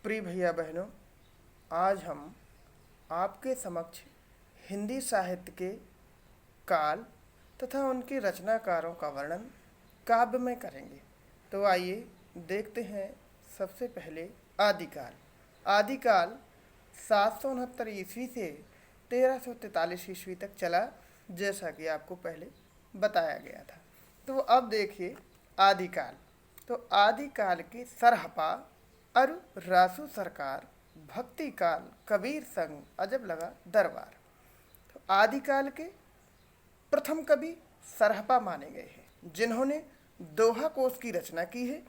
प्रिय भैया बहनों, आज हम आपके समक्ष हिंदी साहित्य के काल तथा उनके रचनाकारों का वर्णन काव्य में करेंगे। तो आइए देखते हैं। सबसे पहले आदिकाल। आदिकाल 769 ईस्वी से 1343 ईस्वी तक चला, जैसा कि आपको पहले बताया गया था। तो अब देखिए आदिकाल। तो आदिकाल के सरहपा अरु रासु सरकार, भक्ति काल कबीर संग अजब लगा दरबार। तो आदिकाल के प्रथम कवि सरहपा माने गए हैं, जिन्होंने दोहा कोश की रचना की है,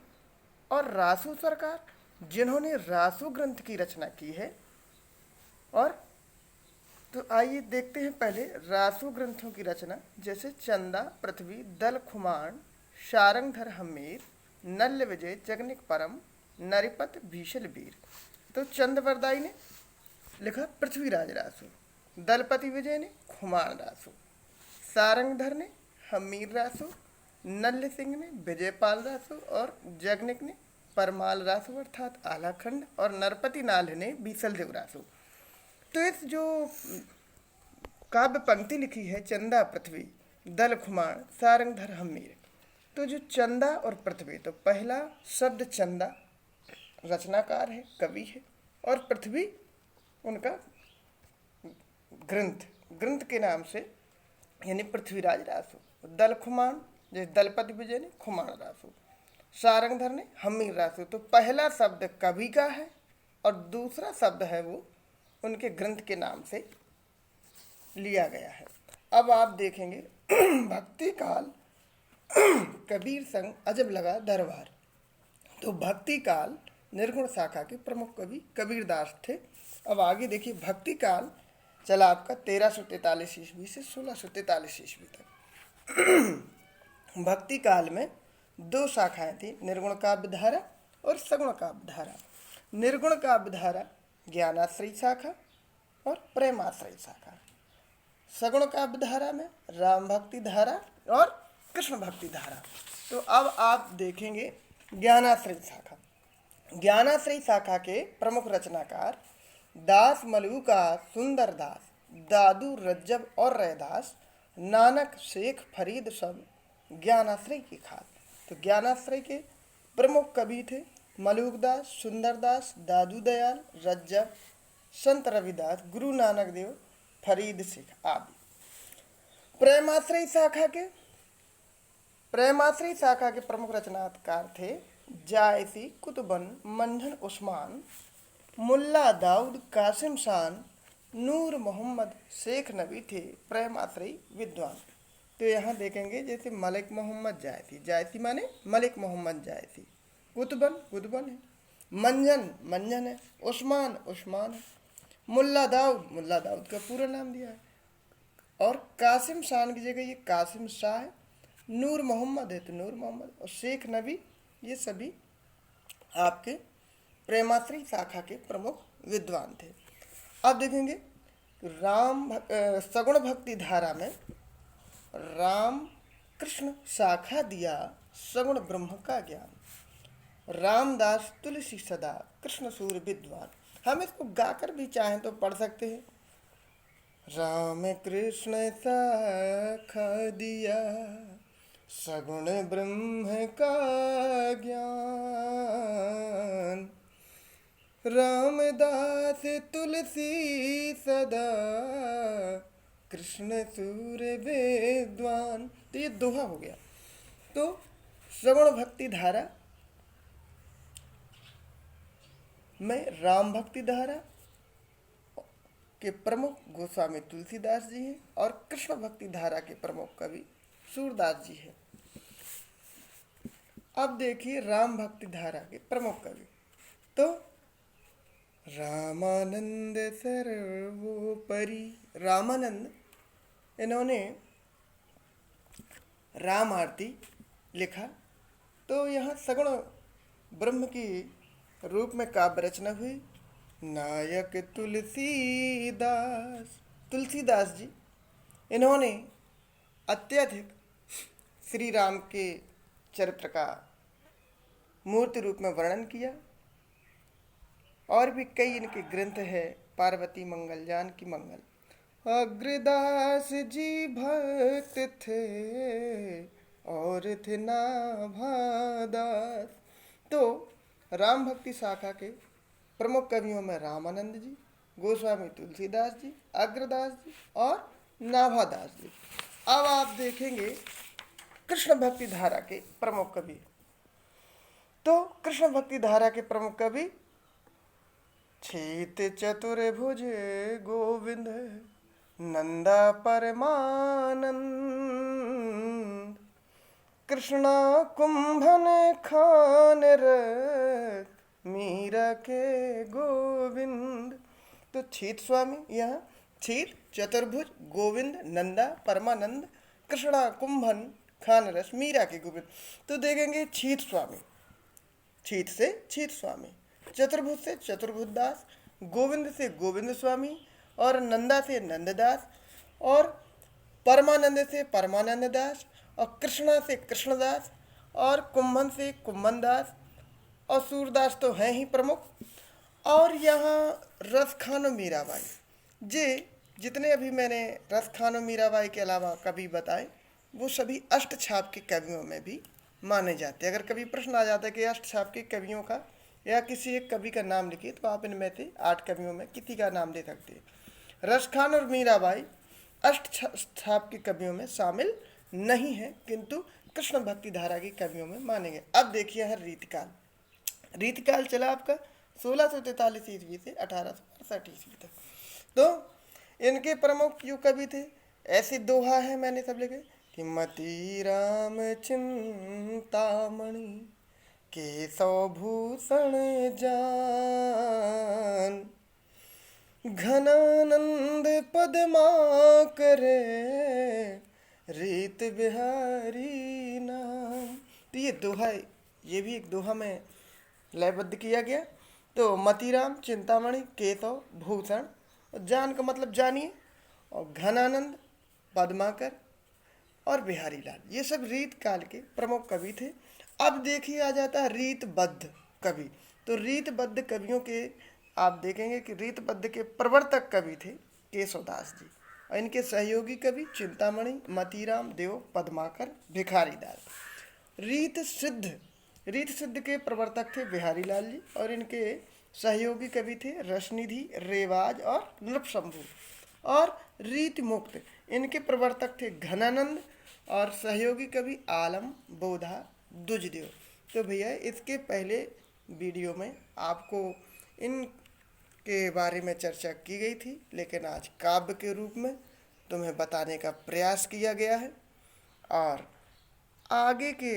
और रासु सरकार जिन्होंने रासु ग्रंथ की रचना की है। और तो आइए देखते हैं पहले रासु ग्रंथों की रचना, जैसे चंदा पृथ्वी दल खुमाण शारंगधर हम्मीर नल्ल विजय जगनिक परम नरिपत भीषल वीर। तो चंद्रवरदाई ने लिखा पृथ्वीराज रासु, दलपति विजय ने खुमाण रासु, सारंगधर ने हमीर रासु, नल्ल सिंह ने विजयपाल रासु और जगनिक ने परमाल रासु अर्थात आलाखंड, और नरपति नाल ने बीसलदेव रासु। तो इस जो काव्य पंक्ति लिखी है चंदा पृथ्वी दल खुमाण सारंगधर हमीर, तो जो चंदा और पृथ्वी, तो पहला शब्द चंदा रचनाकार है, कवि है, और पृथ्वी उनका ग्रंथ ग्रंथ के नाम से, यानी पृथ्वीराज रासु। दल खुमाण जैसे दलपति विजय ने खुमाण रासु, सारंगधर ने हमीर रासु। तो पहला शब्द कवि का है और दूसरा शब्द है वो उनके ग्रंथ के नाम से लिया गया है। अब आप देखेंगे भक्ति काल कबीर संग अजब लगा दरबार। तो भक्ति काल निर्गुण शाखा के प्रमुख कवि कबीरदास थे। अब आगे देखिए, भक्ति काल चला आपका 1343 ईस्वी से 1643 ईस्वी तक। भक्ति काल में दो शाखाएं थी, निर्गुण काव्य धारा और सगुण काव्य धारा। निर्गुण काव्य धारा ज्ञानाश्रयी शाखा और प्रेमाश्रयी शाखा। सगुण काव्य धारा में राम भक्ति धारा और कृष्ण भक्ति धारा। तो अब आप देखेंगे ज्ञानाश्रयी शाखा। ज्ञानाश्रयी शाखा के प्रमुख रचनाकार दास मलूका, सुंदर दास, दादू रज्जब और रैदास, नानक शेख फरीद सब ज्ञानाश्रय की खास। तो ज्ञानाश्रय के प्रमुख कवि थे मलूकदास, सुंदरदास, दादू दयाल, रज्जब, संत रविदास, गुरु नानक देव, फरीद शेख आदि। प्रेमाश्रयी शाखा के प्रमुख रचनाकार थे जायसी, कुतुबन, मंझन उस्मान, मुल्ला दाऊद, कासिम शान, नूर मोहम्मद, शेख नबी थे प्रेमाश्रयी विद्वान। तो यहाँ देखेंगे जैसे मलिक मोहम्मद जायसी, जायसी माने मलिक मोहम्मद जायसी, कुतुबन है, मंजन है, उस्मान है, मुल्ला दाऊद का पूरा नाम दिया है, और कासिम शान की जगह ये कासिम शाह है, नूर मोहम्मद है तो नूर मोहम्मद, और शेख नबी, ये सभी आपके प्रेमाश्रयी शाखा के प्रमुख विद्वान थे। अब देखेंगे सगुण भक्ति धारा में राम कृष्ण शाखा दिया सगुण ब्रह्म का ज्ञान, रामदास तुलसी सदा कृष्ण सूर विद्वान। हम इसको गाकर भी चाहें तो पढ़ सकते हैं। राम कृष्ण शाखा दिया सगुण ब्रह्म का ज्ञान, रामदास तुलसी सदा कृष्ण सूर विद्वान। तो ये दोहा हो गया। तो श्रवण भक्ति धारा में राम भक्ति धारा के प्रमुख गोस्वामी तुलसीदास जी हैं, और कृष्ण भक्ति धारा के प्रमुख कवि सूरदास जी हैं। अब देखिए राम भक्ति धारा के प्रमुख कवि, तो रामानंद सर्वोपरि, रामानंद, इन्होंने राम आरती लिखा। तो यहाँ सगुण ब्रह्म की रूप में काव्य रचना हुई। नायक तुलसीदास जी, इन्होंने अत्यधिक श्री राम के चरित्र का मूर्ति रूप में वर्णन किया। और भी कई इनके ग्रंथ है, पार्वती मंगल, जानकी मंगल। अग्रदास जी भक्त थे और थे नाभादास। तो राम भक्ति शाखा के प्रमुख कवियों में रामानंद जी, गोस्वामी तुलसीदास जी, अग्रदास जी और नाभादास जी। अब आप देखेंगे कृष्ण भक्ति धारा के प्रमुख कवि। तो कृष्ण भक्ति धारा के प्रमुख कवि छीत चतुर्भुज गोविंद नंदा परमानंद, कृष्णा कुंभन खान रत मीरा के गोविंद। तो छीत स्वामी, यहाँ छीत चतुर्भुज गोविंद नंदा परमानंद कृष्णा कुंभन खान रस मीरा के गोविंद। तो देखेंगे छीत स्वामी, छीत से छीत स्वामी, चतुर्भुज से चतुर्भुज दास, गोविंद से गोविंद स्वामी और नंदा से नंददास और परमानंद से परमानंद दास और कृष्णा से कृष्णदास और कुंभन से कुंभन दास और सूरदास तो हैं ही प्रमुख। और यहाँ रसखानो मीराबाई, जितने अभी मैंने रसखानो मीराबाई के अलावा कवि बताए वो सभी अष्टछाप के कवियों में भी माने जाते हैं। अगर कभी प्रश्न आ जाता है कि अष्टछाप के कवियों का या किसी एक कवि का नाम लिखिए, तो आप इनमें से 8 कवियों में किसी का नाम दे सकते हैं। रसखान और मीराबाई अष्टछाप के कवियों में शामिल नहीं है, किंतु कृष्ण भक्ति धारा की कवियों में माने गए। अब देखिए है रीतकाल। रीतकाल चला आपका 1643 ईस्वी से 1868 ईस्वी तक। तो इनके प्रमुख जो कवि थे, ऐसे दोहा है मैंने सब लिखे कि मति राम चिंतामणि केशव भूषण जान, घनानंद पद्माकर रीत बिहारी नाम। तो ये दोहा, ये भी एक दोहा में लयबद्ध किया गया। तो मतीराम चिंतामणि केशव भूषण, जान का मतलब जानिए, और घनानंद पद्माकर और बिहारी लाल, ये सब रीत काल के प्रमुख कवि थे। अब देखिए आ जाता है रीतबद्ध कवि। तो रीतबद्ध कवियों के आप देखेंगे कि रीतबद्ध के प्रवर्तक कवि थे केशवदास जी और इनके सहयोगी कवि चिंतामणि, मतीराम, देव, पद्माकर, भिखारी दास। रीत सिद्ध के प्रवर्तक थे बिहारी लाल जी और इनके सहयोगी कवि थे रसनिधि, रेवाज और नृपशंभु। और रीत मुक्त, इनके प्रवर्तक थे घनानंद और सहयोगी कवि आलम, बोधा, दुजदेव। तो भैया इसके पहले वीडियो में आपको इन के बारे में चर्चा की गई थी, लेकिन आज काव्य के रूप में तुम्हें बताने का प्रयास किया गया है। और आगे के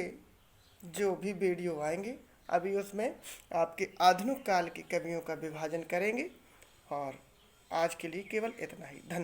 जो भी वीडियो आएंगे अभी उसमें आपके आधुनिक काल के कवियों का विभाजन करेंगे। और आज के लिए केवल इतना ही। धन्यवाद।